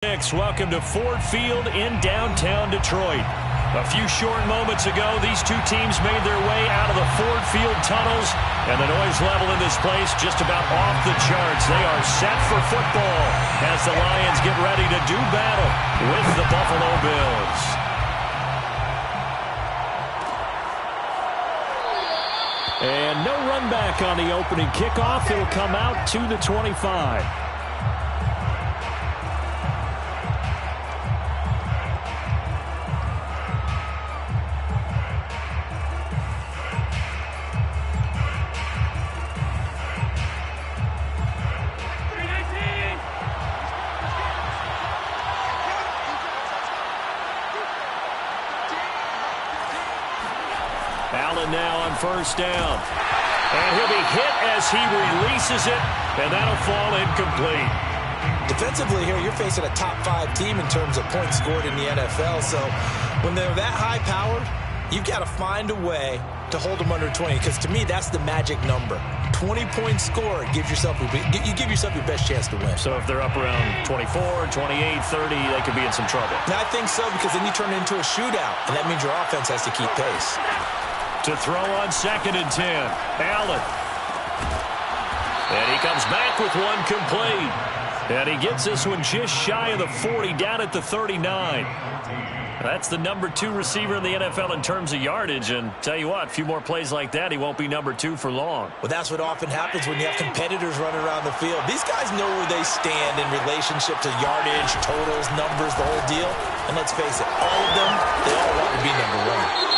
Welcome to Ford Field in downtown Detroit. A few short moments ago, these two teams made their way out of the Ford Field tunnels, and the noise level in this place just about off the charts. They are set for football as the Lions get ready to do battle with the Buffalo Bills. And no run back on the opening kickoff. It'll come out to the 25. Allen now on first down. And he'll be hit as he releases it, and that'll fall incomplete. Defensively here, you're facing a top 5 team in terms of points scored in the NFL. So when they're that high-powered, you've got to find a way to hold them under 20, because to me, that's the magic number. 20 points scored, you give yourself your best chance to win. So if they're up around 24, 28, 30, they could be in some trouble. I think so, because then you turn it into a shootout, and that means your offense has to keep pace. To throw on 2nd and 10, Allen. And he comes back with one complete. And he gets this one just shy of the 40, down at the 39. That's the number 2 receiver in the NFL in terms of yardage. And tell you what, a few more plays like that, he won't be number 2 for long. Well, that's what often happens when you have competitors running around the field. These guys know where they stand in relationship to yardage, totals, numbers, the whole deal. And let's face it, all of them, they all want to be number 1.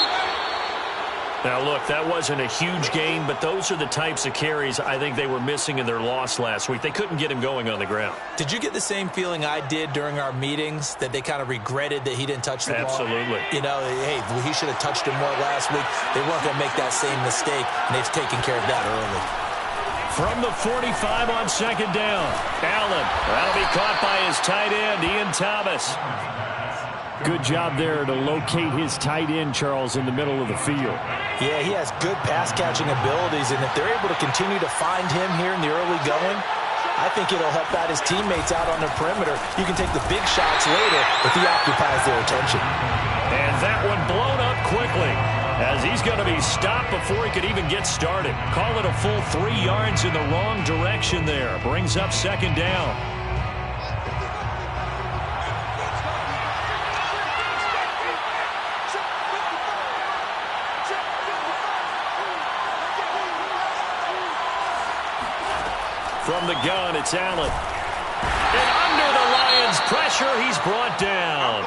Now, look, that wasn't a huge gain, but those are the types of carries I think they were missing in their loss last week. They couldn't get him going on the ground. Did you get the same feeling I did during our meetings, that they kind of regretted that he didn't touch the ball? Absolutely. You know, hey, he should have touched him more last week. They weren't going to make that same mistake, and they've taken care of that early. From the 45 on 2nd down, Allen. That'll be caught by his tight end, Ian Thomas. Good job there to locate his tight end, Charles, in the middle of the field. Yeah, he has good pass-catching abilities, and if they're able to continue to find him here in the early going, I think it'll help out his teammates out on the perimeter. You can take the big shots later if he occupies their attention. And that one blown up quickly, as he's going to be stopped before he could even get started. Call it a full 3 yards in the wrong direction there. Brings up 2nd down. From the gun, it's Allen. And under the Lions' pressure, he's brought down.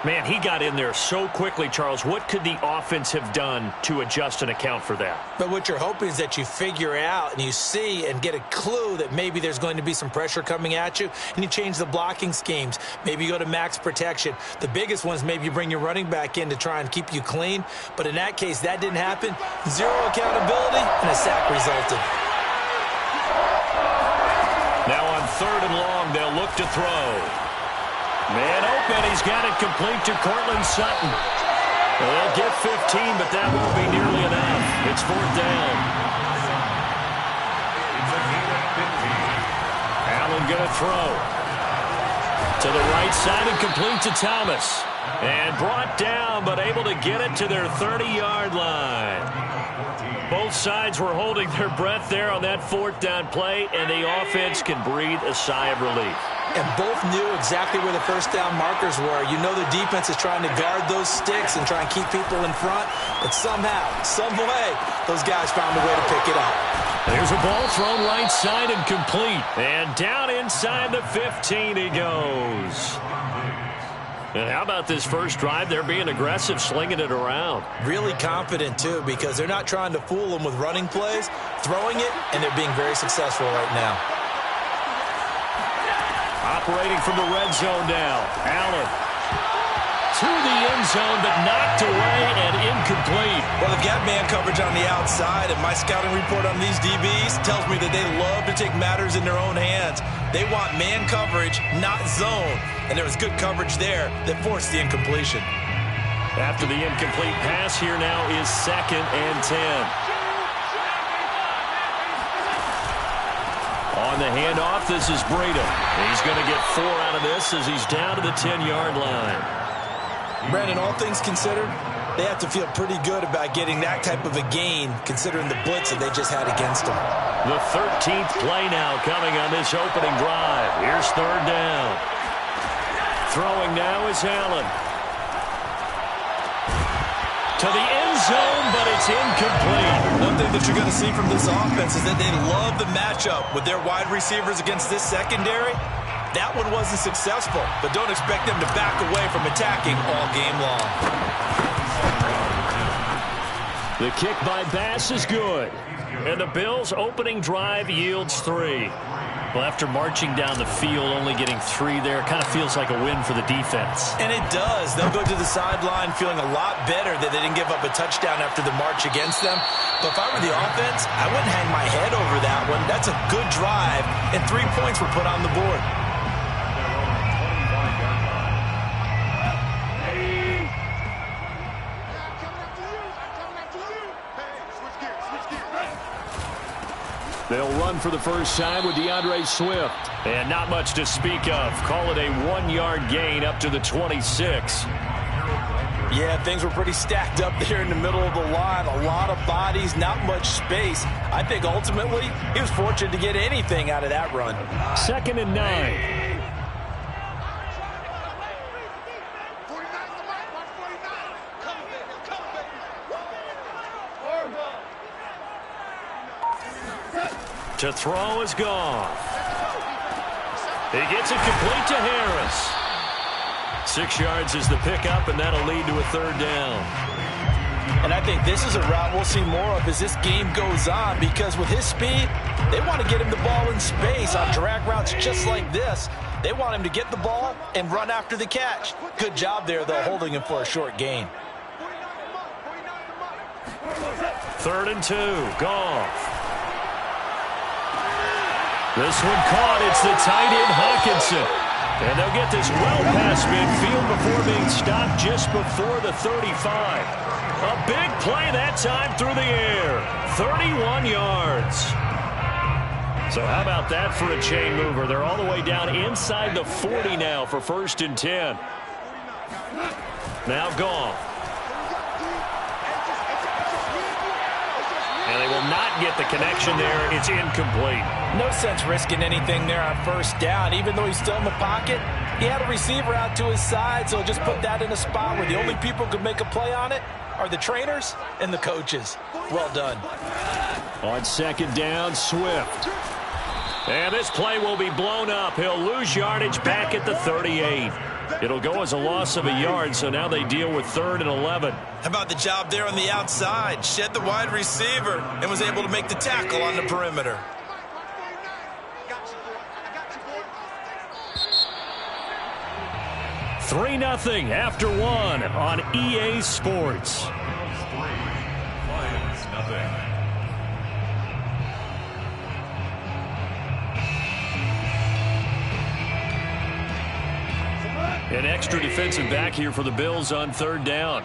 Man, he got in there so quickly, Charles. What could the offense have done to adjust and account for that? But what you're hoping is that you figure out and you see and get a clue that maybe there's going to be some pressure coming at you, and you change the blocking schemes. Maybe you go to max protection. The biggest ones, maybe you bring your running back in to try and keep you clean. But in that case, that didn't happen. 0 accountability, and a sack resulted. Now on 3rd and long, they'll look to throw. Man open, he's got it complete to Courtland Sutton. Well, they'll get 15, but that won't be nearly enough. It's 4th down. Allen going to throw. To the right side and complete to Thomas. And brought down, but able to get it to their 30-yard line. Both sides were holding their breath there on that 4th down play, and the offense can breathe a sigh of relief. And both knew exactly where the first down markers were. You know the defense is trying to guard those sticks and try and keep people in front, but somehow, some way, those guys found a way to pick it up. There's a ball thrown right side and complete. And down inside the 15 he goes. And how about this first drive? They're being aggressive, slinging it around. Really confident, too, because they're not trying to fool them with running plays, throwing it, and they're being very successful right now. Operating from the red zone now. Allen to the end zone, but knocked away and incomplete. Well, they've got man coverage on the outside, and my scouting report on these DBs tells me that they love to take matters in their own hands. They want man coverage, not zone. And there was good coverage there that forced the incompletion. After the incomplete pass, here now is 2nd and 10. On the handoff, this is Breida. He's going to get 4 out of this as he's down to the 10-yard line. Brandon, all things considered, they have to feel pretty good about getting that type of a gain considering the blitz that they just had against them. The 13th play now coming on this opening drive. Here's 3rd down. Throwing now is Allen. To the end zone, but it's incomplete. One thing that you're going to see from this offense is that they love the matchup with their wide receivers against this secondary. That one wasn't successful, but don't expect them to back away from attacking all game long. The kick by Bass is good. And the Bills' opening drive yields 3. Well, after marching down the field, only getting 3 there, kind of feels like a win for the defense. And it does. They'll go to the sideline feeling a lot better that they didn't give up a touchdown after the march against them. But if I were the offense, I wouldn't hang my head over that one. That's a good drive, and 3 points were put on the board. They'll run for the first time with DeAndre Swift. And not much to speak of. Call it a 1-yard gain up to the 26. Yeah, things were pretty stacked up there in the middle of the line. A lot of bodies, not much space. I think ultimately he was fortunate to get anything out of that run. 2nd and 9. To throw is Goff. He gets it complete to Harris. 6 yards is the pickup, and that'll lead to a 3rd down. And I think this is a route we'll see more of as this game goes on, because with his speed, they want to get him the ball in space on drag routes just like this. They want him to get the ball and run after the catch. Good job there, though, holding him for a short gain. 3rd and 2, Goff. This one caught. It's the tight end, Hockenson. And they'll get this well past midfield before being stopped just before the 35. A big play that time through the air. 31 yards. So how about that for a chain mover? They're all the way down inside the 40 now for 1st and 10. Now Goff. And they will not get the connection there. It's incomplete. No sense risking anything there on 1st down. Even though he's still in the pocket, he had a receiver out to his side, so just put that in a spot where the only people who could make a play on it are the trainers and the coaches. Well done. On 2nd down, Swift. And this play will be blown up. He'll lose yardage back at the 38. It'll go as a loss of a yard, so now they deal with 3rd and 11. How about the job there on the outside? Shed the wide receiver and was able to make the tackle on the perimeter. Three 0 after 1 on EA Sports. Lions, nothing. An extra defensive back here for the Bills on 3rd down.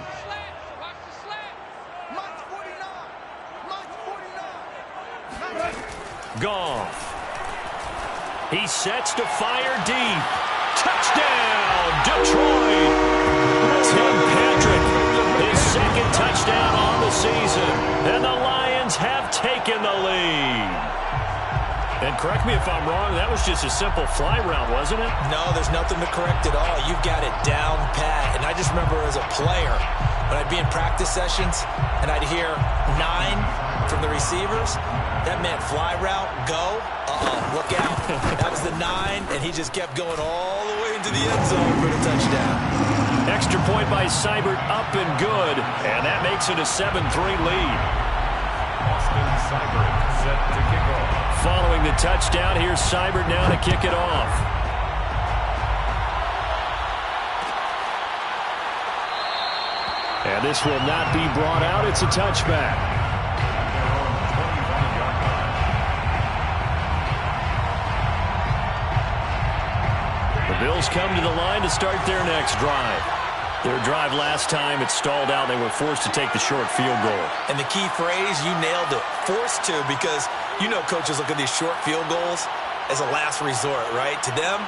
Goff. He sets to fire deep. Touchdown, Detroit. Tim Patrick, his 2nd touchdown on the season. And the Lions have taken the lead. And correct me if I'm wrong, that was just a simple fly route, wasn't it? No, there's nothing to correct at all. You've got it down pat. And I just remember as a player, when I'd be in practice sessions and I'd hear 9 from the receivers, that meant fly route, go, look out. That was the 9, and he just kept going all the way into the end zone for the touchdown. Extra point by Seibert, up and good, and that makes it a 7-3 lead. Austin Seibert set to kick off. Following the touchdown, here's Seibert now to kick it off. And this will not be brought out. It's a touchback. The Bills come to the line to start their next drive. Their drive last time, it stalled out. They were forced to take the short field goal. And the key phrase, you nailed it. Forced to, because you know coaches look at these short field goals as a last resort, right? To them,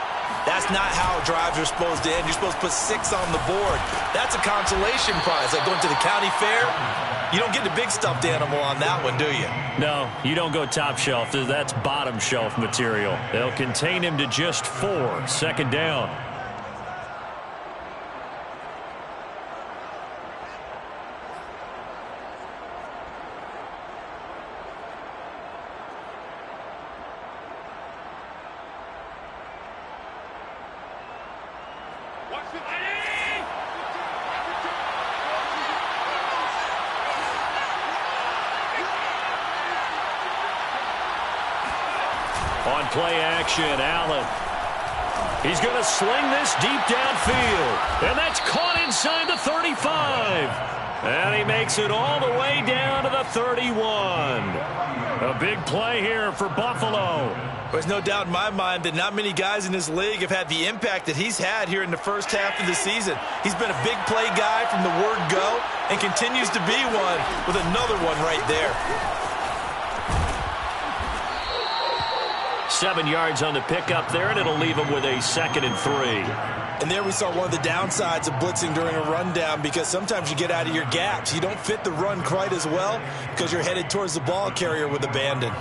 that's not how drives are supposed to end. You're supposed to put 6 on the board. That's a consolation prize. Like going to the county fair, you don't get the big stuffed animal on that one, do you? No, you don't go top shelf. That's bottom shelf material. They'll contain him to just 4. Second down. On play action, Allen. He's going to sling this deep downfield. And that's caught inside the 35. And he makes it all the way down to the 31. A big play here for Buffalo. There's no doubt in my mind that not many guys in this league have had the impact that he's had here in the first half of the season. He's been a big play guy from the word go and continues to be one with another one right there. 7 yards on the pickup there, and it'll leave him with a 2nd and 3. And there we saw one of the downsides of blitzing during a rundown, because sometimes you get out of your gaps. You don't fit the run quite as well because you're headed towards the ball carrier with abandon.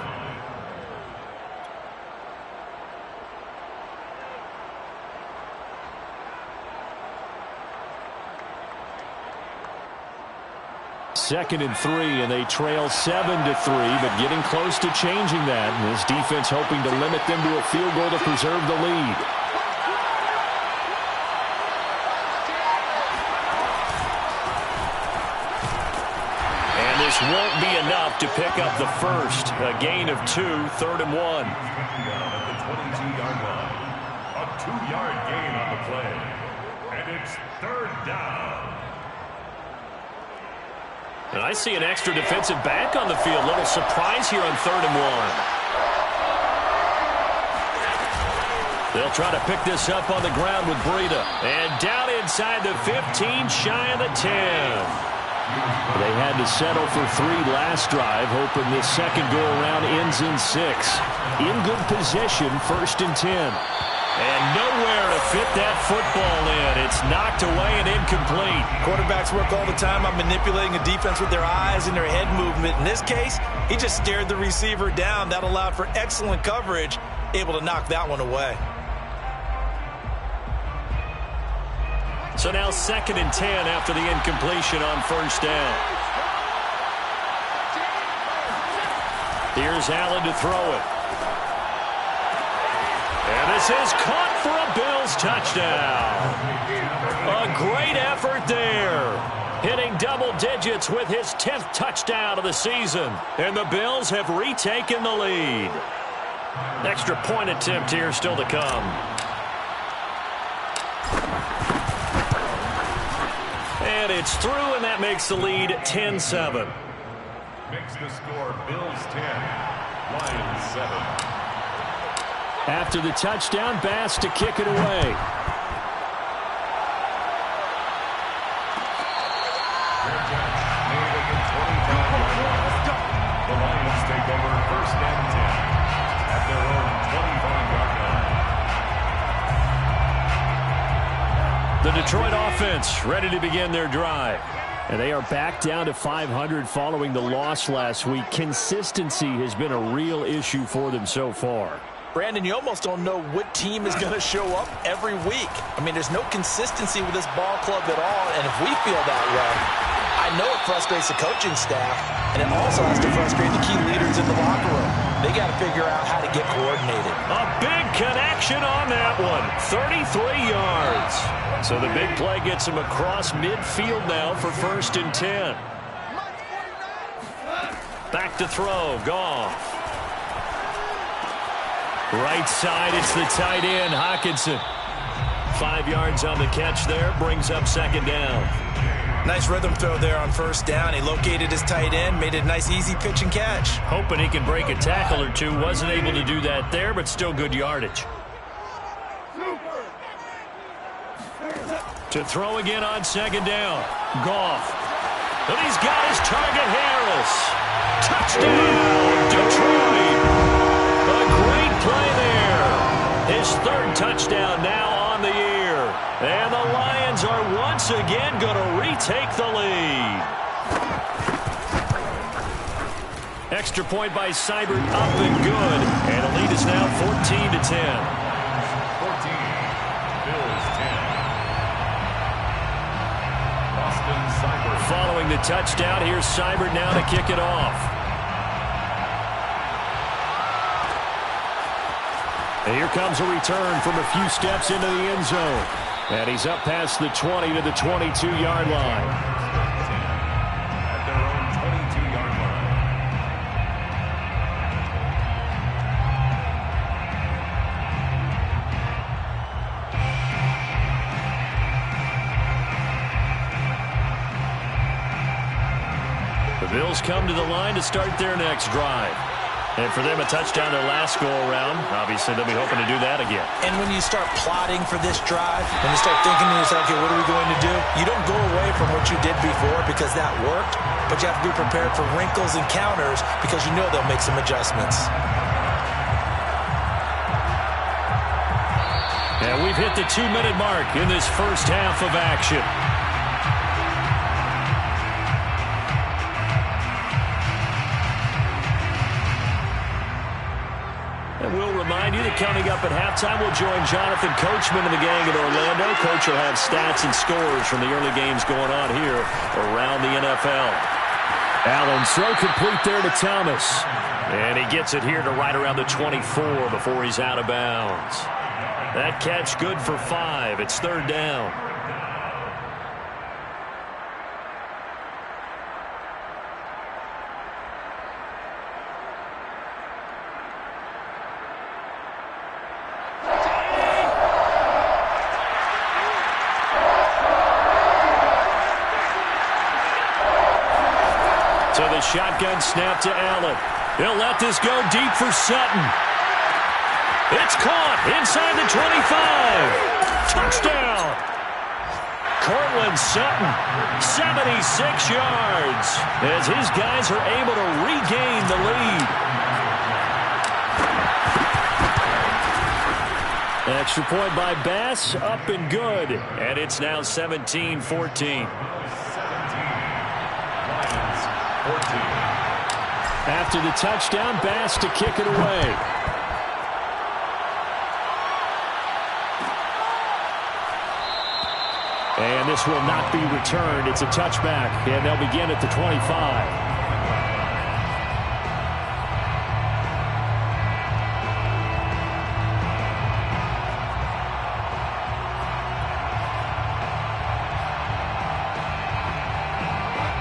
Second and 3, and they trail 7-3, but getting close to changing that. And this defense hoping to limit them to a field goal to preserve the lead. And this won't be enough to pick up the first. A gain of 2, 3rd and 1. At the 22-yard line. A 2-yard gain on the play. And it's 3rd down. And I see an extra defensive back on the field. Little surprise here on 3rd and 1. They'll try to pick this up on the ground with Breida. And down inside the 15, shy of the 10. They had to settle for 3 last drive, hoping this second go-around ends in 6. In good position, 1st and 10. And nowhere to fit that football in. It's knocked away and incomplete. Quarterbacks work all the time on manipulating a defense with their eyes and their head movement. In this case, he just stared the receiver down. That allowed for excellent coverage, able to knock that one away. So now 2nd and 10 after the incompletion on 1st down. Here's Allen to throw it. And this is caught for a Bills touchdown. A great effort there. Hitting double digits with his 10th touchdown of the season. And the Bills have retaken the lead. Extra point attempt here still to come. And it's through, and that makes the lead 10-7. Makes the score Bills 10, Lions 7. After the touchdown, Bass to kick it away. The Lions take over 1st and 10 at their own 25-yard line. The Detroit offense ready to begin their drive. And they are back down to 500 following the loss last week. Consistency has been a real issue for them so far. Brandon, you almost don't know what team is going to show up every week. I mean, there's no consistency with this ball club at all, and if we feel that way, I know it frustrates the coaching staff, and it also has to frustrate the key leaders in the locker room. They got to figure out how to get coordinated. A big connection on that one. 33 yards. So the big play gets him across midfield now for 1st and 10. Back to throw. Goff. Right side, it's the tight end, Hockenson. 5 yards on the catch there, brings up 2nd down. Nice rhythm throw there on 1st down. He located his tight end, made it a nice easy pitch and catch. Hoping he can break a tackle or two. Wasn't able to do that there, but still good yardage. To throw again on 2nd down. Goff. And he's got his target, Harris. Touchdown, Detroit. A great play there. his third touchdown now on the year. And the Lions are once again going to retake the lead. Extra point by Seibert, up and good. And the lead is now 14-10. Following the touchdown, here's Seibert now to kick it off. And here comes a return from a few steps into the end zone. And he's up past the 20 to the 22-yard line. At their own 22-yard line. The Bills come to the line to start their next drive. And for them, a touchdown their last go-around. Obviously, they'll be hoping to do that again. And when you start plotting for this drive, when you start thinking to yourself, okay, what are we going to do? You don't go away from what you did before because that worked, but you have to be prepared for wrinkles and counters because you know they'll make some adjustments. And we've hit the 2-minute mark in this first half of action. And we'll remind you that coming up at halftime, we'll join Jonathan Coachman and the gang in Orlando. Coach will have stats and scores from the early games going on here around the NFL. Allen throw complete there to Thomas. And he gets it here to right around the 24 before he's out of bounds. That catch good for 5. It's third down. So the shotgun snap to Allen. He'll let this go deep for Sutton. It's caught inside the 25. Touchdown. Cortland Sutton, 76 yards, as his guys are able to regain the lead. Extra point by Bass, up and good. And it's now 17-14. After the touchdown, Bass to kick it away. And this will not be returned. It's a touchback, and they'll begin at the 25.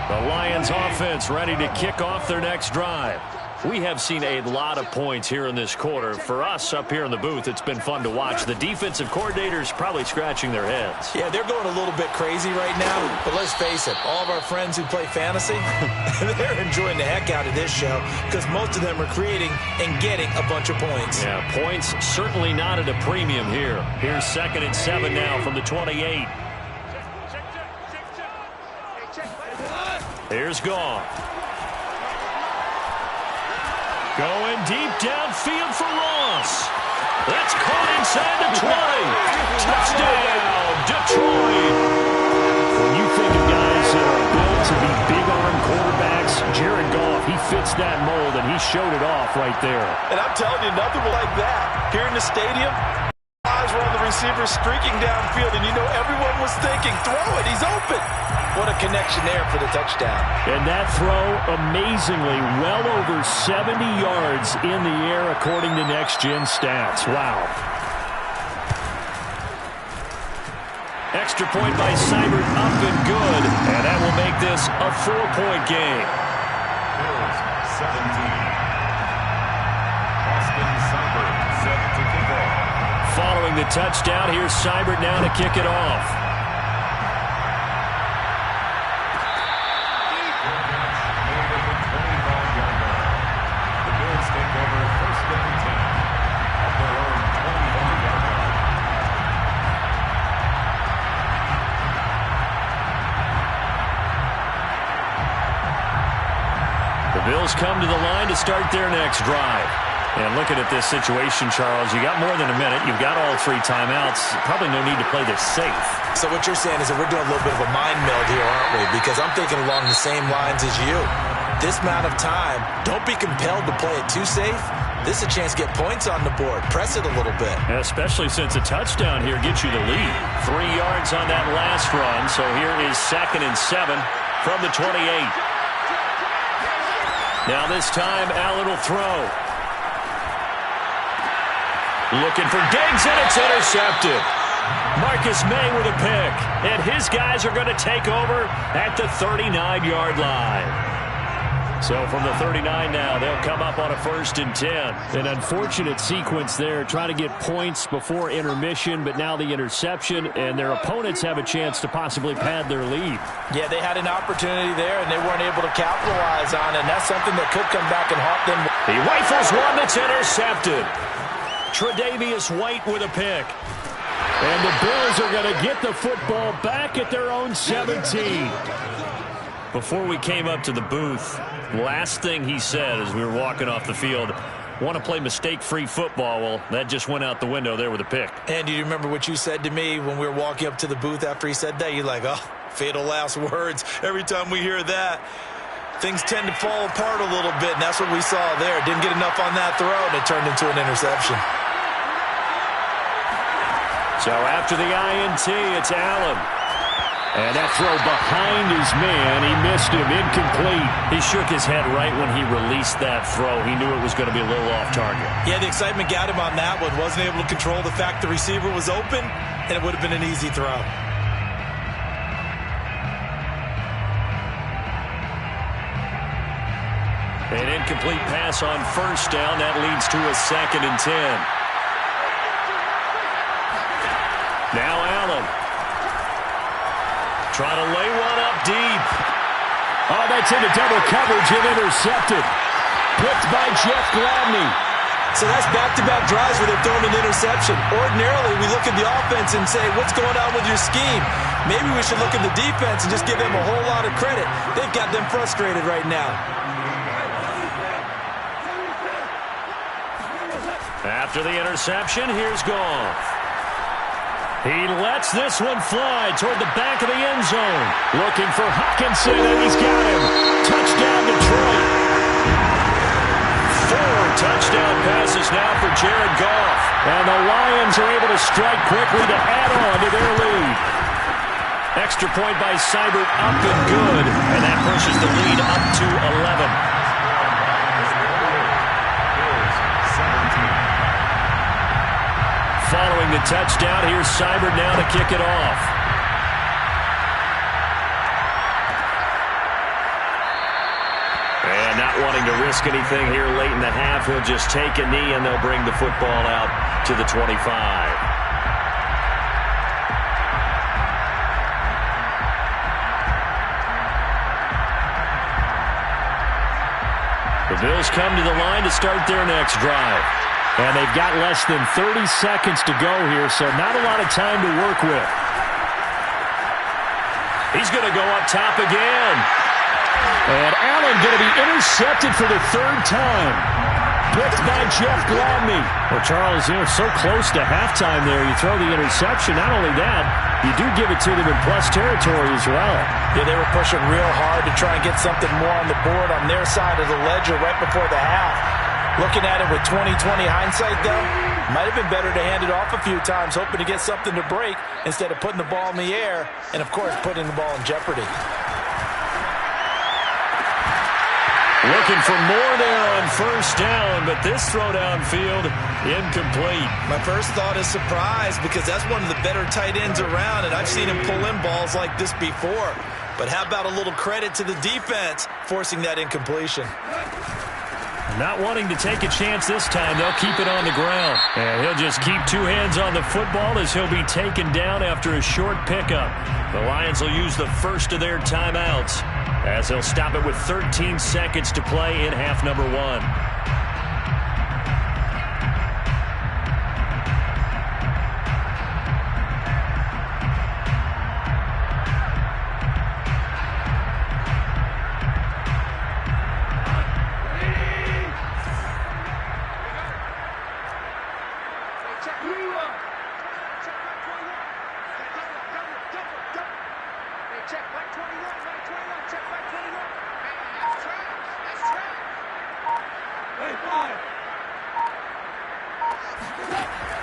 The Lions offense ready to kick off their next drive. We have seen a lot of points here in this quarter. For us up here in the booth, it's been fun to watch. The defensive coordinators probably scratching their heads. Yeah, they're going a little bit crazy right now, but let's face it, all of our friends who play fantasy, they're enjoying the heck out of this show because most of them are creating and getting a bunch of points. Yeah, points certainly not at a premium here. Here's 2nd and 7 now from the 28. Here's Goff. Going deep downfield for Ross. That's caught inside the 20. Touchdown, Detroit. When you think of guys that are built to be big-arm quarterbacks, Jared Goff, he fits that mold, and he showed it off right there. And I'm telling you, nothing like that. Here in the stadium, eyes were on the receiver streaking downfield, and you know everyone was thinking, throw it, he's open. What a connection there for the touchdown. And that throw, amazingly, well over 70 yards in the air, according to Next Gen Stats. Wow. Extra point by Seibert, up and good. And that will make this a 4-point game. Bills 17. Austin Seibert set to kick off. Following the touchdown, here's Seibert now to kick it off. The Bills come to the line to start their next drive. And looking at this situation, Charles, you got more than a minute. You've got all 3 timeouts. Probably no need to play this safe. So what you're saying is that we're doing a little bit of a mind meld here, aren't we? Because I'm thinking along the same lines as you. This amount of time, don't be compelled to play it too safe. This is a chance to get points on the board. Press it a little bit. Especially since a touchdown here gets you the lead. 3 yards on that last run. So here is 2nd and 7 from the 28. Now this time, Allen will throw. Looking for Diggs, and it's intercepted. Marcus May with a pick. And his guys are going to take over at the 39-yard line. So from the 39 now, they'll come up on a 1st and 10. An unfortunate sequence there, trying to get points before intermission, but now the interception, and their opponents have a chance to possibly pad their lead. Yeah, they had an opportunity there, and they weren't able to capitalize on it, and that's something that could come back and haunt them. He rifles one that's intercepted. Tre'Davious White with a pick. And the Bills are going to get the football back at their own 17. Before we came up to the booth, last thing he said as we were walking off the field, want to play mistake-free football. Well, that just went out the window there with a pick. And do you remember what you said to me when we were walking up to the booth after he said that? You're like, oh, fatal last words. Every time we hear that, things tend to fall apart a little bit, and that's what we saw there. Didn't get enough on that throw, and it turned into an interception. So after the INT, it's Allen. And that throw behind his man, he missed him, incomplete. He shook his head right when he released that throw. He knew it was going to be a little off target. Yeah, the excitement got him on that one. Wasn't able to control the fact the receiver was open, and it would have been an easy throw. An incomplete pass on 1st down. That leads to a 2nd and 10. Now Allen. Trying to lay one up deep. Oh, that's into double coverage and intercepted. Picked by Jeff Gladney. So that's back-to-back drives where they're throwing an interception. Ordinarily, we look at the offense and say, what's going on with your scheme? Maybe we should look at the defense and just give them a whole lot of credit. They've got them frustrated right now. After the interception, here's Goff. He lets this one fly toward the back of the end zone. Looking for Hockenson, and he's got him. Touchdown, Detroit. 4 touchdown passes now for Jared Goff. And the Lions are able to strike quickly to add on to their lead. Extra point by Seibert, up and good. And that pushes the lead up to 11. Following the touchdown, here's Seibert now to kick it off. And not wanting to risk anything here late in the half, he'll just take a knee and they'll bring the football out to the 25. The Bills come to the line to start their next drive. And they've got less than 30 seconds to go here, so not a lot of time to work with. He's going to go up top again. And Allen going to be intercepted for the 3rd time. Picked by Jeff Gladney. Well, Charles, so close to halftime there. You throw the interception. Not only that, you do give it to them in plus territory as well. Yeah, they were pushing real hard to try and get something more on the board on their side of the ledger right before the half. Looking at it with 20/20 hindsight, though, might have been better to hand it off a few times, hoping to get something to break instead of putting the ball in the air and, of course, putting the ball in jeopardy. Looking for more there on 1st down, but this throw downfield, incomplete. My first thought is surprise because that's one of the better tight ends around, and I've seen him pull in balls like this before. But how about a little credit to the defense forcing that incompletion? Not wanting to take a chance this time, they'll keep it on the ground. And he'll just keep 2 hands on the football as he'll be taken down after a short pickup. The Lions will use the first of their timeouts as they'll stop it with 13 seconds to play in half number 1.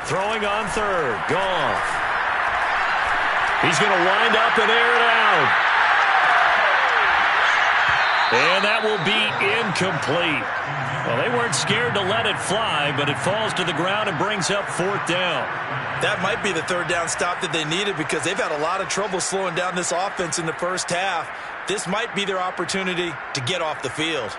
Throwing on third. Goff. He's going to wind up and air it out. And that will be incomplete. Well, they weren't scared to let it fly, but it falls to the ground and brings up fourth down. That might be the third down stop that they needed because they've had a lot of trouble slowing down this offense in the first half. This might be their opportunity to get off the field.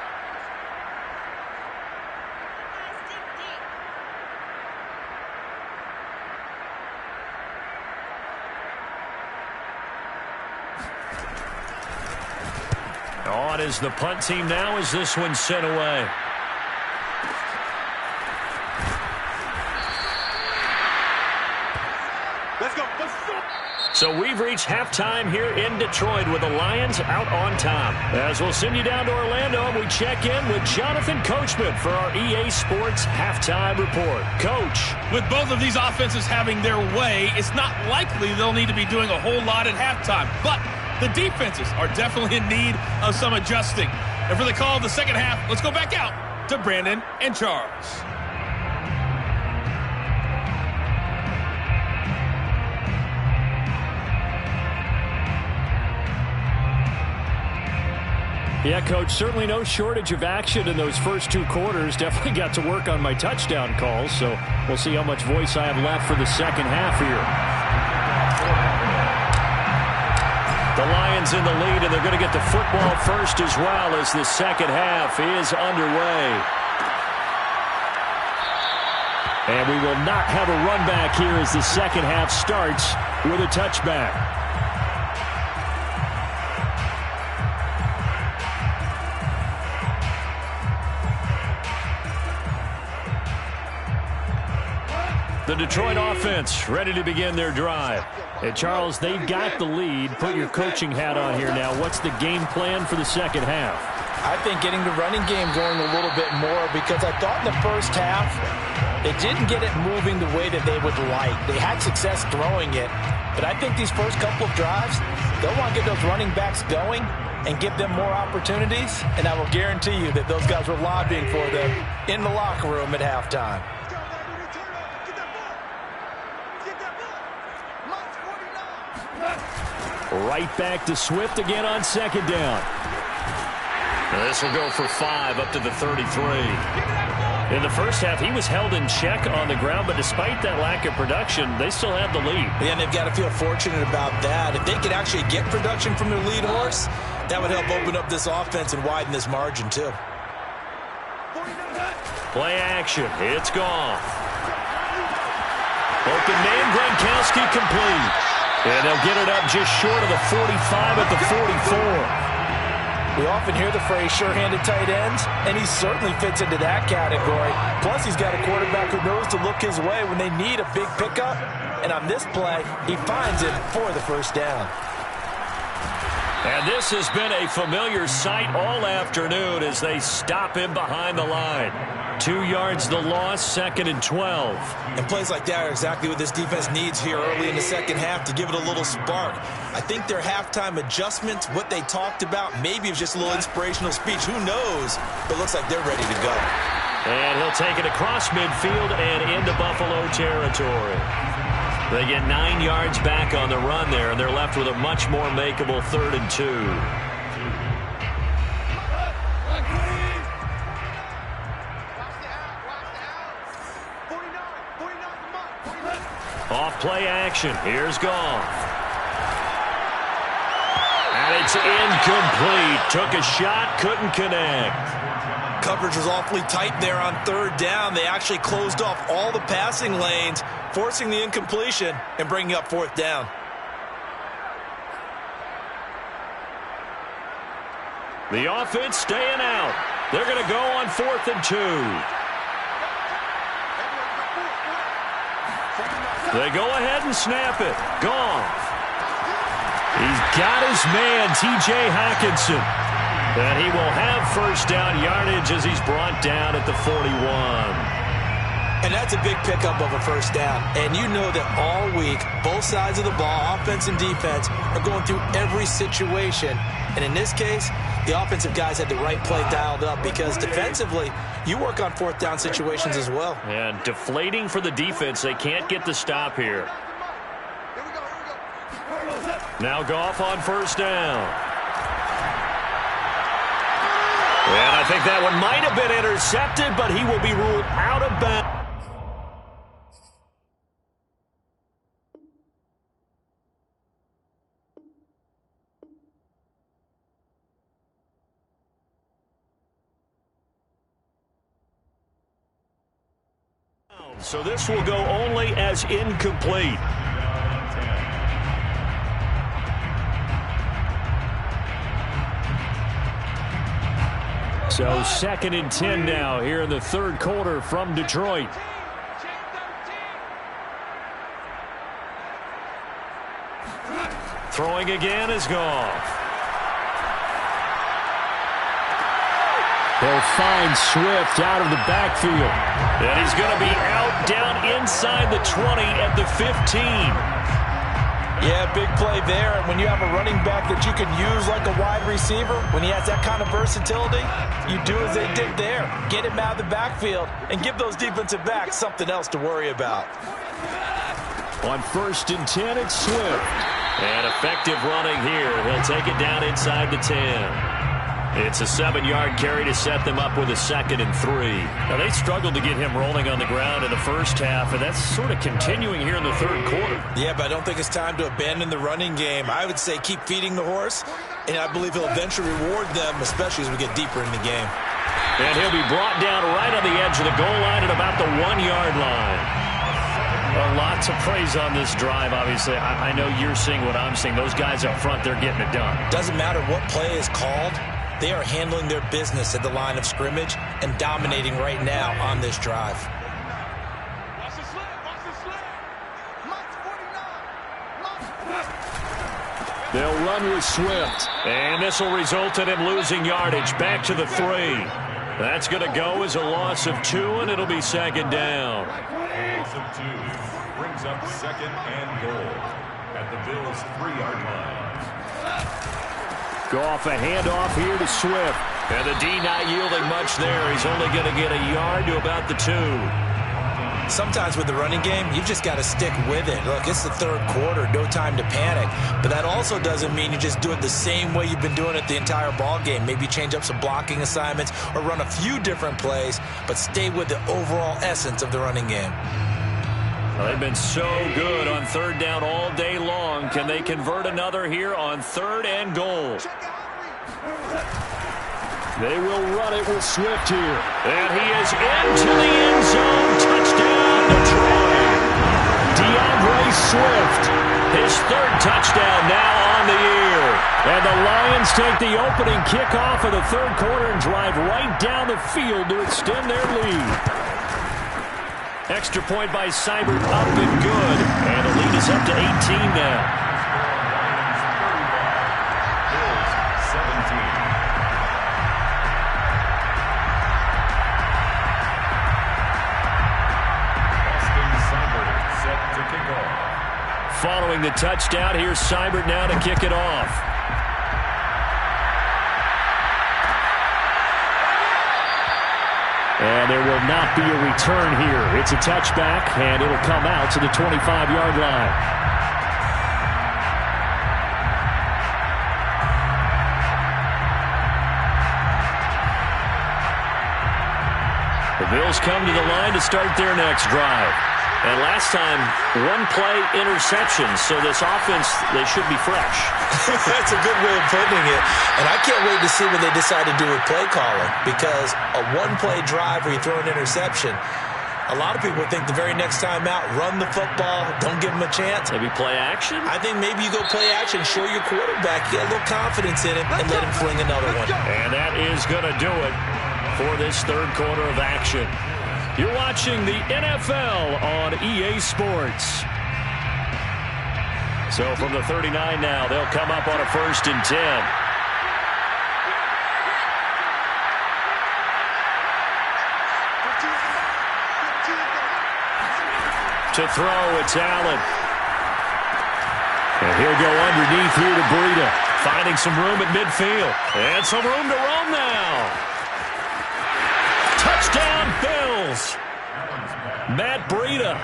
On is the punt team now as this one's sent away. Let's go. So we've reached halftime here in Detroit with the Lions out on top. As we'll send you down to Orlando and we check in with Jonathan Coachman for our EA Sports Halftime Report. Coach. With both of these offenses having their way, it's not likely they'll need to be doing a whole lot at halftime. But the defenses are definitely in need of some adjusting. And for the call of the second half, let's go back out to Brandon and Charles. Yeah, Coach, certainly no shortage of action in those first two quarters. Definitely got to work on my touchdown calls, so we'll see how much voice I have left for the second half here. The Lions in the lead, and they're going to get the football first as well as the second half is underway. And we will not have a run back here as the second half starts with a touchback. The Detroit offense ready to begin their drive. Hey, Charles, they've got the lead. Put your coaching hat on here now. What's the game plan for the second half? I think getting the running game going a little bit more because I thought in the first half they didn't get it moving the way that they would like. They had success throwing it, but I think these first couple of drives, they'll want to get those running backs going and give them more opportunities, and I will guarantee you that those guys were lobbying for them in the locker room at halftime. Right back to Swift again on second down. This will go for 5 up to the 33. In the first half, he was held in check on the ground, but despite that lack of production, they still have the lead. Yeah, and they've got to feel fortunate about that. If they could actually get production from their lead horse, that would help open up this offense and widen this margin, too. Play action. It's gone. Open man, Gronkowski complete. And they'll get it up just short of the 45 at the 44. We often hear the phrase sure-handed tight ends, and he certainly fits into that category. Plus, he's got a quarterback who knows to look his way when they need a big pickup. And on this play, he finds it for the first down. And this has been a familiar sight all afternoon as they stop him behind the line. 2 yards the loss, 2nd and 12. And plays like that are exactly what this defense needs here early in the second half to give it a little spark. I think their halftime adjustments, what they talked about, maybe it was just a little inspirational speech. Who knows? But it looks like they're ready to go. And he'll take it across midfield and into Buffalo territory. They get 9 yards back on the run there, and they're left with a much more makeable 3rd and 2. Off play action. Here's Goff. And it's incomplete. Took a shot, couldn't connect. Coverage was awfully tight there on 3rd down. They actually closed off all the passing lanes, forcing the incompletion and bringing up 4th down. The offense staying out. They're going to go on 4th and 2. They go ahead and snap it. Goff. He's got his man, T.J. Hockenson. And he will have first down yardage as he's brought down at the 41. And that's a big pickup of a first down. And you know that all week, both sides of the ball, offense and defense, are going through every situation. And in this case, the offensive guys had the right play dialed up because defensively, you work on fourth down situations as well. And deflating for the defense. They can't get the stop here. Now Goff on first down. And I think that one might have been intercepted, but he will be ruled out of bounds. So this will go only as incomplete. So 2nd and 10 now here in the third quarter from Detroit. Throwing again is Goff. He'll find Swift out of the backfield. And he's going to be out down inside the 20 at the 15. Yeah, big play there. And when you have a running back that you can use like a wide receiver, when he has that kind of versatility, you do as they did there. Get him out of the backfield and give those defensive backs something else to worry about. On 1st and 10, it's Swift. And effective running here. He'll take it down inside the 10. It's a 7-yard carry to set them up with a 2nd and 3. Now, they struggled to get him rolling on the ground in the first half, and that's sort of continuing here in the third quarter. Yeah, but I don't think it's time to abandon the running game. I would say keep feeding the horse, and I believe he'll eventually reward them, especially as we get deeper in the game. And he'll be brought down right on the edge of the goal line at about the 1-yard line. A lot to praise on this drive, obviously. I know you're seeing what I'm seeing. Those guys up front, they're getting it done. Doesn't matter what play is called. They are handling their business at the line of scrimmage and dominating right now on this drive. They'll run with Swift. And this will result in him losing yardage back to the 3. That's going to go as a loss of 2, and it'll be 2nd down. Loss of 2 brings up 2nd and goal at the Bills' 3-yard line. Goff a handoff here to Swift. And the D not yielding much there. He's only going to get a yard to about the 2. Sometimes with the running game, you've just got to stick with it. Look, it's the third quarter, no time to panic. But that also doesn't mean you just do it the same way you've been doing it the entire ball game. Maybe change up some blocking assignments or run a few different plays, but stay with the overall essence of the running game. Well, they've been so good on 3rd down all day long. Can they convert another here on 3rd and goal? They will run it with Swift here. And he is into the end zone. Touchdown, Detroit. DeAndre Swift. His 3rd touchdown now on the year. And the Lions take the opening kickoff of the third quarter and drive right down the field to extend their lead. Extra point by Seibert up and good. And the lead is up to 18 now. Bills 17. Austin Seibert set to kick off. Following the touchdown, here's Seibert now to kick it off. And there will not be a return here. It's a touchback, and it'll come out to the 25-yard line. The Bills come to the line to start their next drive. And last time, 1-play interception, so this offense, they should be fresh. That's a good way of putting it. And I can't wait to see what they decide to do with play calling, because a 1-play drive where you throw an interception, a lot of people think the very next time out, run the football, don't give them a chance. Maybe play action? I think maybe you go play action, show your quarterback, get a little confidence in him, and let him fling another one. And that is going to do it for this third quarter of action. You're watching the NFL on EA Sports. So from the 39 now, they'll come up on a 1st and 10. To throw, it's Allen. And he'll go underneath here to Breida. Finding some room at midfield. And some room to roam now. Touchdown, Bills. Matt Breida,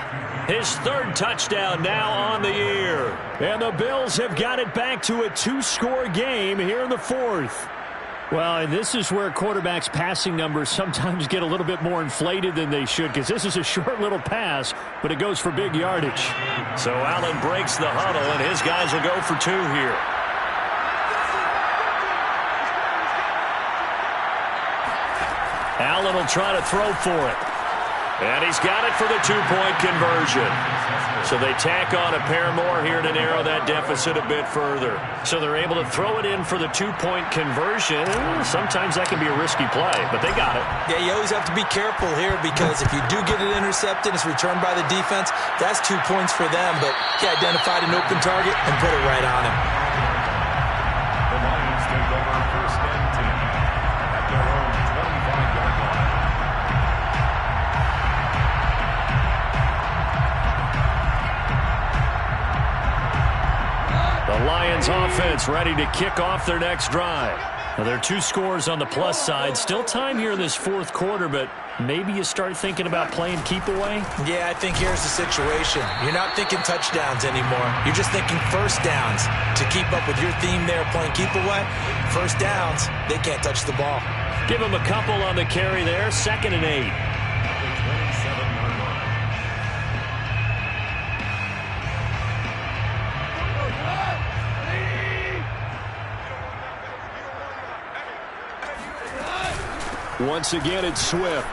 his third touchdown now on the year. And the Bills have got it back to a 2-score game here in the fourth. Well, and this is where quarterbacks' passing numbers sometimes get a little bit more inflated than they should, because this is a short little pass, but it goes for big yardage. So Allen breaks the huddle, and his guys will go for 2 here. Allen will try to throw for it. And he's got it for the 2-point conversion. So they tack on a pair more here to narrow that deficit a bit further. So they're able to throw it in for the 2-point conversion. Sometimes that can be a risky play, but they got it. Yeah, you always have to be careful here because if you do get it intercepted, it's returned by the defense, that's 2 points for them. But he identified an open target and put it right on him. The Lions take over first and 10 at their own 25-yard line. The Lions offense ready to kick off their next drive. Now, there are 2 scores on the plus side. Still time here in this fourth quarter, but maybe you start thinking about playing keep away? Yeah, I think here's the situation. You're not thinking touchdowns anymore. You're just thinking first downs. To keep up with your theme there, playing keep away, first downs, they can't touch the ball. Give them a couple on the carry there, 2nd and 8. Once again, it's Swift.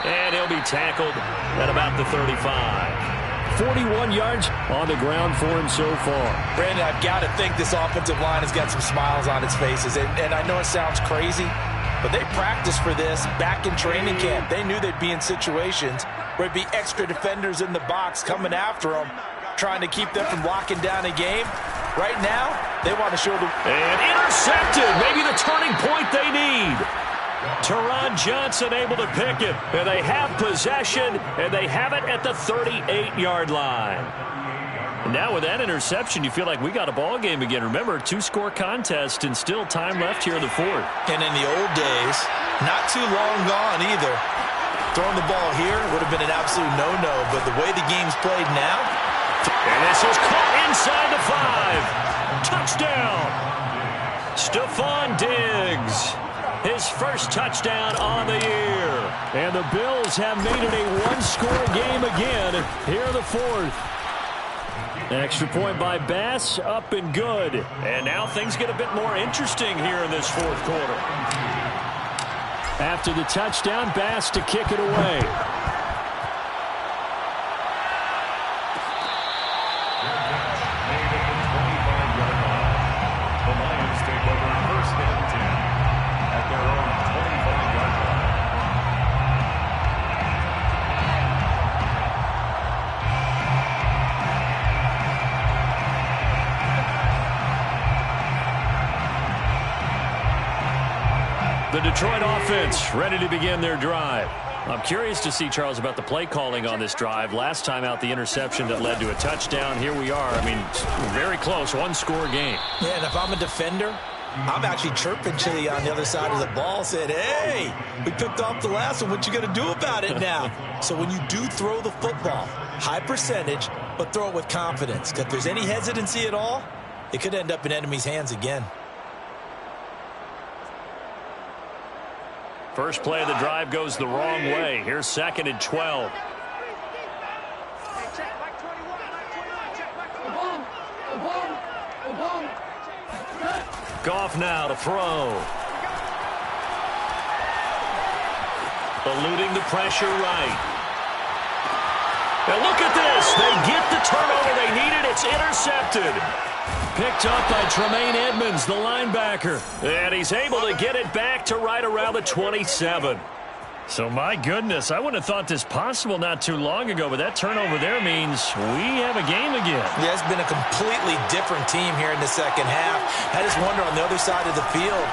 And he'll be tackled at about the 35. 41 yards on the ground for him so far. Brandon, I've got to think this offensive line has got some smiles on its faces. And I know it sounds crazy, but they practiced for this back in training camp. They knew they'd be in situations where it'd be extra defenders in the box coming after them, trying to keep them from locking down a game. Right now, they want to show the... And intercepted. Maybe the turning point they need. Teron Johnson able to pick it. And they have possession, and they have it at the 38-yard line. And now with that interception, you feel like we got a ball game again. Remember, 2-score contest and still time left here in the fourth. And in the old days, not too long gone either. Throwing the ball here would have been an absolute no-no, but the way the game's played now... And this is caught inside the 5. Touchdown. Stephon Diggs. His first touchdown on the year. And the Bills have made it a 1-score game again here in the fourth. Extra point by Bass, up and good. And now things get a bit more interesting here in this fourth quarter. After the touchdown, Bass to kick it away. The Detroit offense ready to begin their drive. I'm curious to see, Charles, about the play calling on this drive. Last time out, the interception that led to a touchdown. Here we are. I mean, very close, 1-score game. Yeah, and if I'm a defender, I'm actually chirping to you on the other side of the ball, said, hey, we picked off the last one. What you going to do about it now? So when you do throw the football, high percentage, but throw it with confidence. Because if there's any hesitancy at all, it could end up in enemy's hands again. First play of the drive goes the wrong way. Here's 2nd and 12. Goff now to throw. Eluding the pressure right. Now look at this. They get the turnover they needed. It's intercepted. Picked up by Tremaine Edmonds, the linebacker. And he's able to get it back to right around the 27. So, my goodness, I wouldn't have thought this possible not too long ago, but that turnover there means we have a game again. Yeah, it's been a completely different team here in the second half. I just wonder on the other side of the field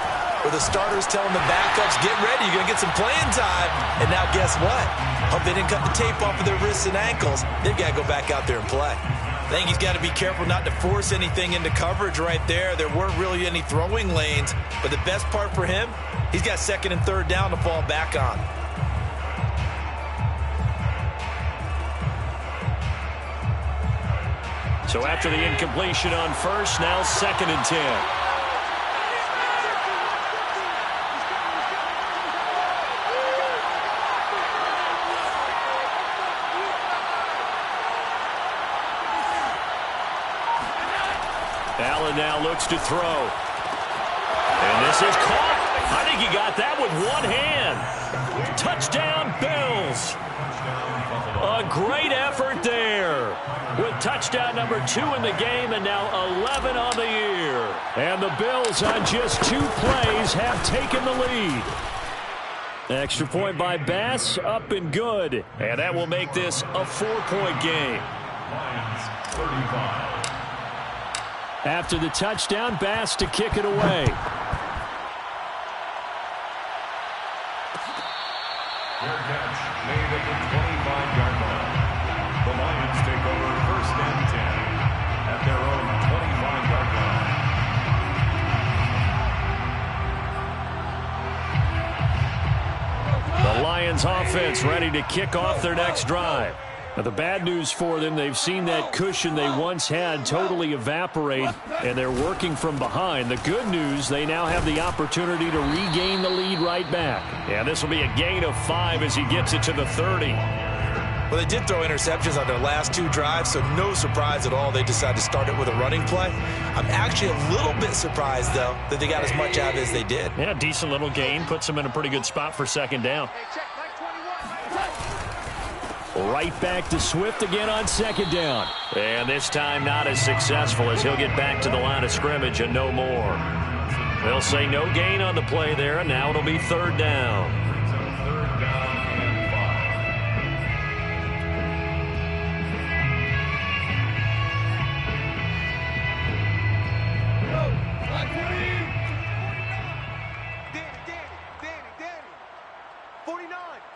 where the starters telling the backups, get ready, you're going to get some playing time. And now guess what? Hope they didn't cut the tape off of their wrists and ankles. They've got to go back out there and play. I think he's got to be careful not to force anything into coverage right there. There weren't really any throwing lanes, but the best part for him, he's got second and third down to fall back on. So after the incompletion on first, now second and 10. Allen now looks to throw. And this is caught. I think he got that with one hand. Touchdown, Bills. A great effort there. With touchdown number 2 in the game and now 11 on the year. And the Bills on just 2 plays have taken the lead. Extra point by Bass, up and good. And that will make this a 4-point game. Lions 35. After the touchdown, Bass to kick it away. Fair catch made at the 25-yard line. The Lions take over first and 10 at their own 25-yard line. The Lions offense ready to kick off their next drive. Now, the bad news for them, they've seen that cushion they once had totally evaporate, and they're working from behind. The good news, they now have the opportunity to regain the lead right back. Yeah, this will be a gain of 5 as he gets it to the 30. Well, they did throw interceptions on their last 2 drives, so no surprise at all they decided to start it with a running play. I'm actually a little bit surprised, though, that they got as much out as they did. Yeah, decent little gain. Puts them in a pretty good spot for second down. Right back to Swift again on second down. And this time not as successful as he'll get back to the line of scrimmage and no more. They'll say no gain on the play there, and now it'll be third down. Third down and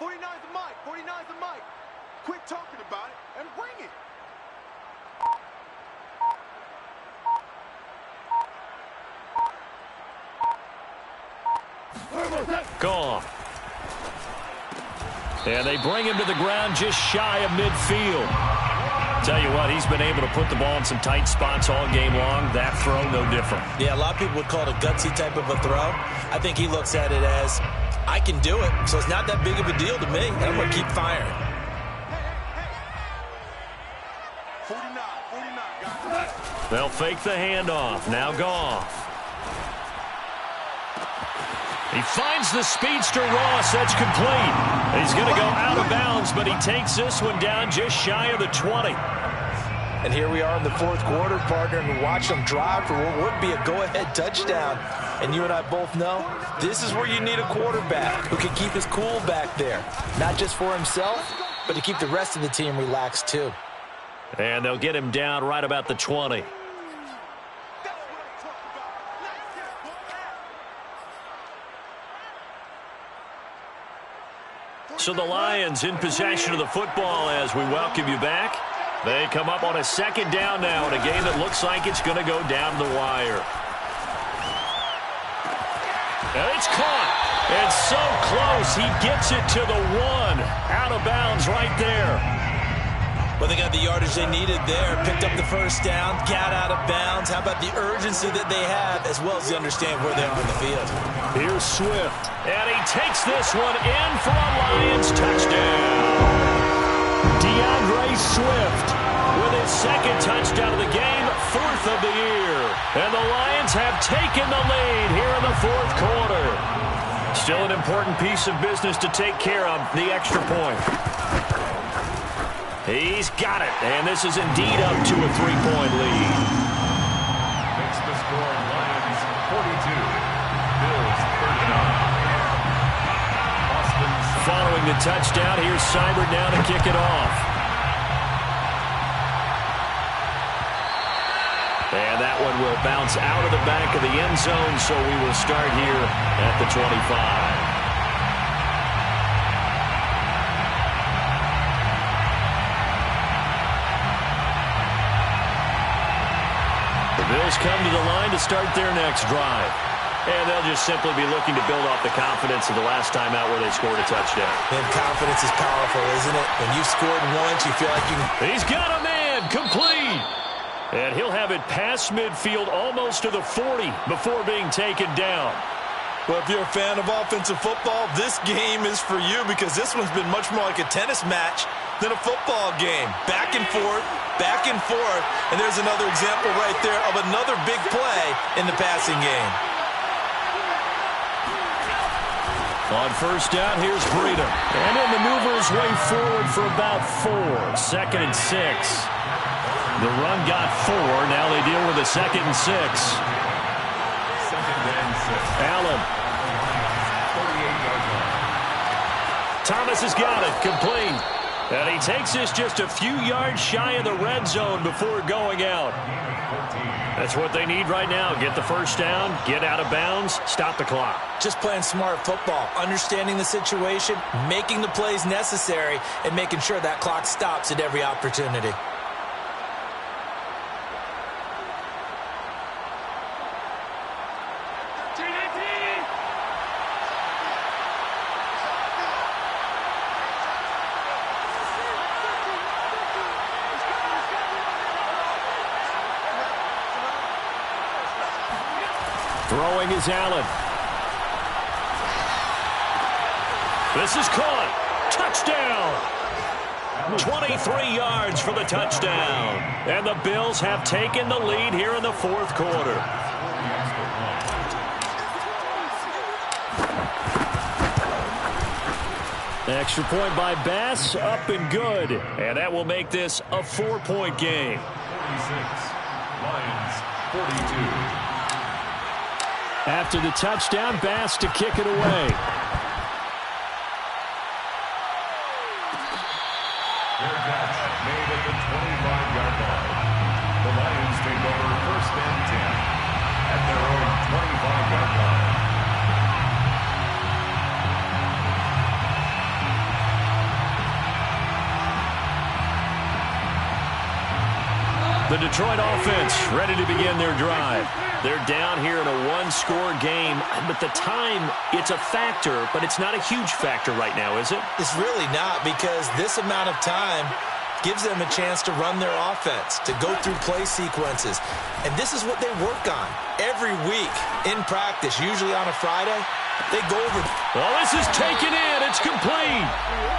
49's the mic. 49's the mic. Quit talking about it and bring it. Goff. And they bring him to the ground just shy of midfield. Tell you what, he's been able to put the ball in some tight spots all game long. That throw, no different. Yeah, a lot of people would call it a gutsy type of a throw. I think he looks at it as, I can do it, so it's not that big of a deal to me, and I'm going to keep firing. 49, guys. They'll fake the handoff. Now Goff. He finds the speedster Ross. That's complete. He's going to go out of bounds, but he takes this one down just shy of the 20. And here we are in the fourth quarter, partner, and watch them drive for what would be a go-ahead touchdown. And you and I both know this is where you need a quarterback who can keep his cool back there. Not just for himself, but to keep the rest of the team relaxed too. And they'll get him down right about the 20. So the Lions in possession of the football as we welcome you back. They come up on a second down now in a game that looks like it's going to go down the wire. And it's caught. And so close. He gets it to the 1. Out of bounds right there. Well, they got the yardage they needed there. Picked up the first down, got out of bounds. How about the urgency that they have, as well as they understand where they are on the field. Here's Swift. And he takes this one in for a Lions touchdown. DeAndre Swift with his second touchdown of the game, 4th of the year. And the Lions have taken the lead here in the fourth quarter. Still an important piece of business to take care of, the extra point. He's got it, and this is indeed up to a 3-point lead. Makes the score Lions 42, Bills 39. Following the touchdown, here's Seibert now to kick it off. And that one will bounce out of the back of the end zone, so we will start here at the 25. The Bills come to the line to start their next drive. And they'll just simply be looking to build off the confidence of the last time out where they scored a touchdown. And confidence is powerful, isn't it? When you've scored once, you feel like you can... He's got a man, complete. And he'll have it past midfield almost to the 40 before being taken down. Well, if you're a fan of offensive football, this game is for you because this one's been much more like a tennis match than a football game. Back and forth, and there's another example right there of another big play in the passing game. On first down, here's Breida. And he'll maneuver his way forward for about 4. Second and 6. The run got 4. Now they deal with a second and 6. Allen. 38-yard line. Thomas has got it. Complete. And he takes this just a few yards shy of the red zone before going out. That's what they need right now. Get the first down, get out of bounds, stop the clock. Just playing smart football, understanding the situation, making the plays necessary, and making sure that clock stops at every opportunity. Throwing is Allen. This is caught. Touchdown. 23 yards for the touchdown. And the Bills have taken the lead here in the fourth quarter. Extra point by Bass, up and good. And that will make this a 4-point game. 46, Lions 42. After the touchdown, Bass to kick it away. Their catch made at the 25-yard line. The Lions take over first and 10 at their own 25-yard line. The Detroit offense ready to begin their drive. They're down here in a one-score game, but the time, it's a factor, but it's not a huge factor right now, is it? It's really not, because this amount of time gives them a chance to run their offense, to go through play sequences. And this is what they work on every week in practice, usually on a Friday. They go over. Well, this is taken in. It's complete.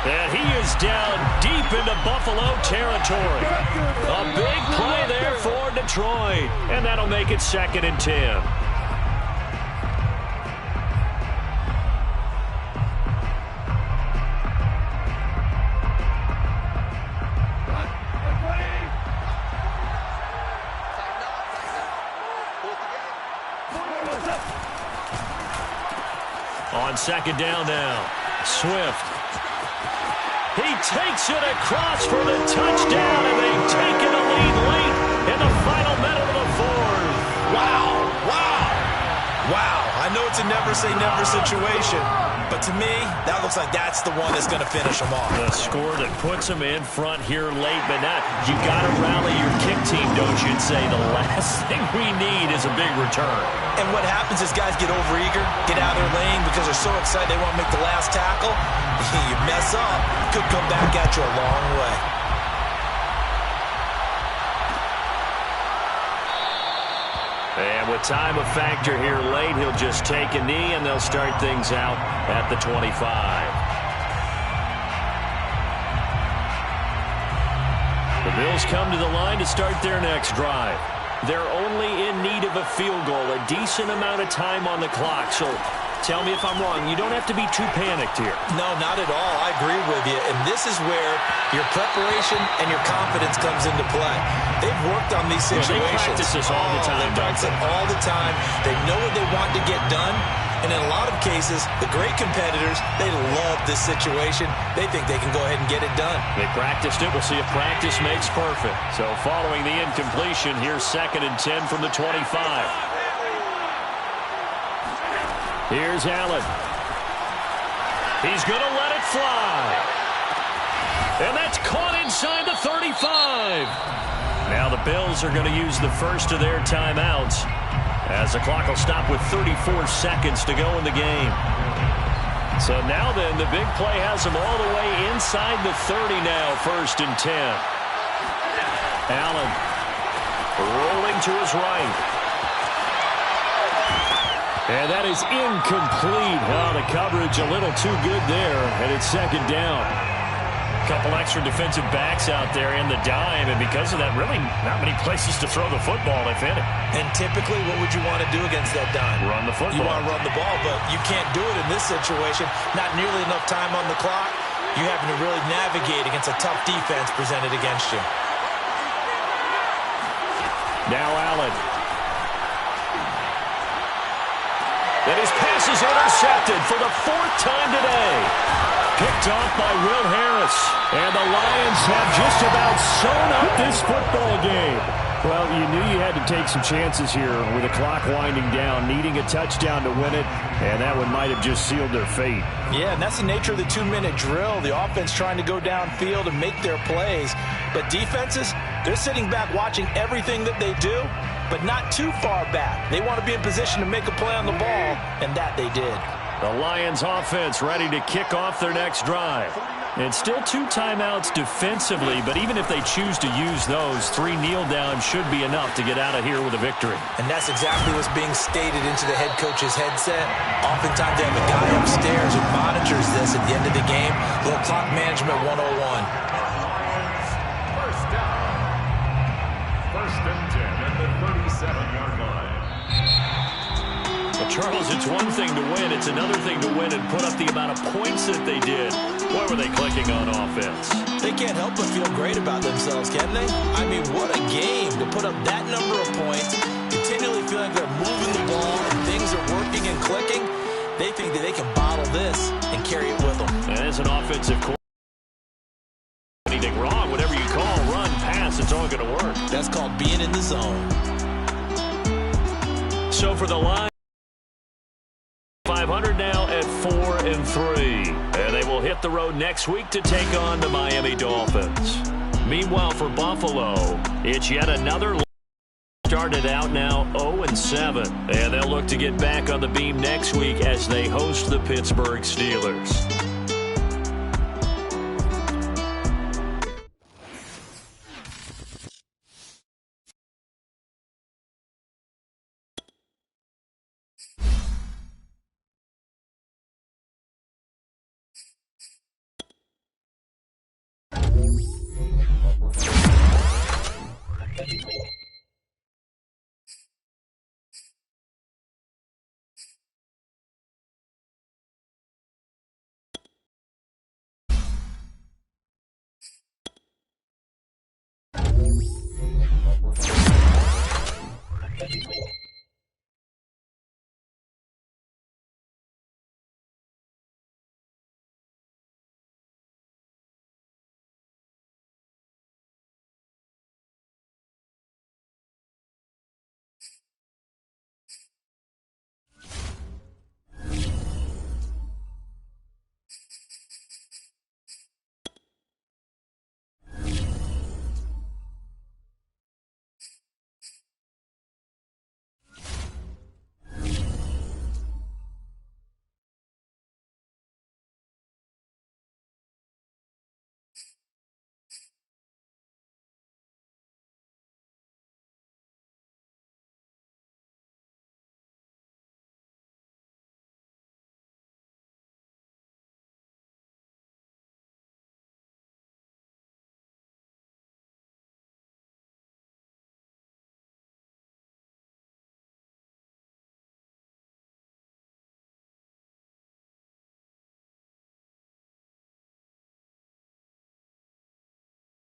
And he is down deep into Buffalo territory. A big play there for Detroit. And that'll make it second and 10. On second down now, Swift. He takes it across for the touchdown, and they've taken a lead late in the final minute of the fourth. Wow, wow, wow. I know it's a never-say-never situation, but to me, that looks like that's the one that's going to finish them off. The score that puts them in front here late, but not. You got to rally your kick team, don't you, and say the last thing we need is a big return. And what happens is guys get overeager, get out of their lane because they're so excited they want to make the last tackle. You mess up, could come back at you a long way. And with time a factor here late, he'll just take a knee, and they'll start things out at the 25. The Bills come to the line to start their next drive. They're only in need of a field goal, a decent amount of time on the clock. So tell me if I'm wrong. You don't have to be too panicked here. No, not at all. I agree with you. And this is where your preparation and your confidence comes into play. They've worked on these situations. They practice this all the time. They practice it all the time. They know what they want to get done. And in a lot of cases, the great competitors, they love this situation. They think they can go ahead and get it done. They practiced it. We'll see if practice makes perfect. So following the incompletion, here's second and 10 from the 25. Here's Allen. He's going to let it fly. And that's caught inside the 35. Now the Bills are going to use the first of their timeouts as the clock will stop with 34 seconds to go in the game. So now then, the big play has them all the way inside the 30 now, 1st and 10. Allen rolling to his right. And that is incomplete. Oh, the coverage a little too good there, and it's 2nd down. Couple extra defensive backs out there in the dime, and because of that, really not many places to throw the football, if any. And typically, what would you want to do against that dime? Run the football. You want to run the ball, but you can't do it in this situation. Not nearly enough time on the clock. You're having to really navigate against a tough defense presented against you. Now Allen. And his pass is intercepted for the 4th time today. Picked off by Will Harris. And the Lions have just about sewn up this football game. Well, you knew you had to take some chances here with the clock winding down, needing a touchdown to win it, and that one might have just sealed their fate. Yeah, and that's the nature of the 2-minute drill. The offense trying to go downfield and make their plays. But defenses, they're sitting back watching everything that they do, but not too far back. They want to be in position to make a play on the ball, and that they did. The Lions offense ready to kick off their next drive. And still 2 timeouts defensively, but even if they choose to use those, 3 kneel downs should be enough to get out of here with a victory. And that's exactly what's being stated into the head coach's headset. Oftentimes they have a guy upstairs who monitors this at the end of the game. Little clock management 101. First down. 1st and 10 at the 37-yard line. Well, Charles, it's one thing to win. It's another thing to win and put up the amount of points that they did. Where were they clicking on offense? They can't help but feel great about themselves, can they? I mean, what a game to put up that number of points, continually feeling like they're moving the ball and things are working and clicking. They think that they can bottle this and carry it with them. And as an offensive coordinator, anything wrong, whatever you call, run, pass, it's all going to work. That's called being in the zone. So for the Lions, 500 now at 4-3. And they will hit the road next week to take on the Miami Dolphins. Meanwhile, for Buffalo, it's yet another started out now 0-7. And they'll look to get back on the beam next week as they host the Pittsburgh Steelers.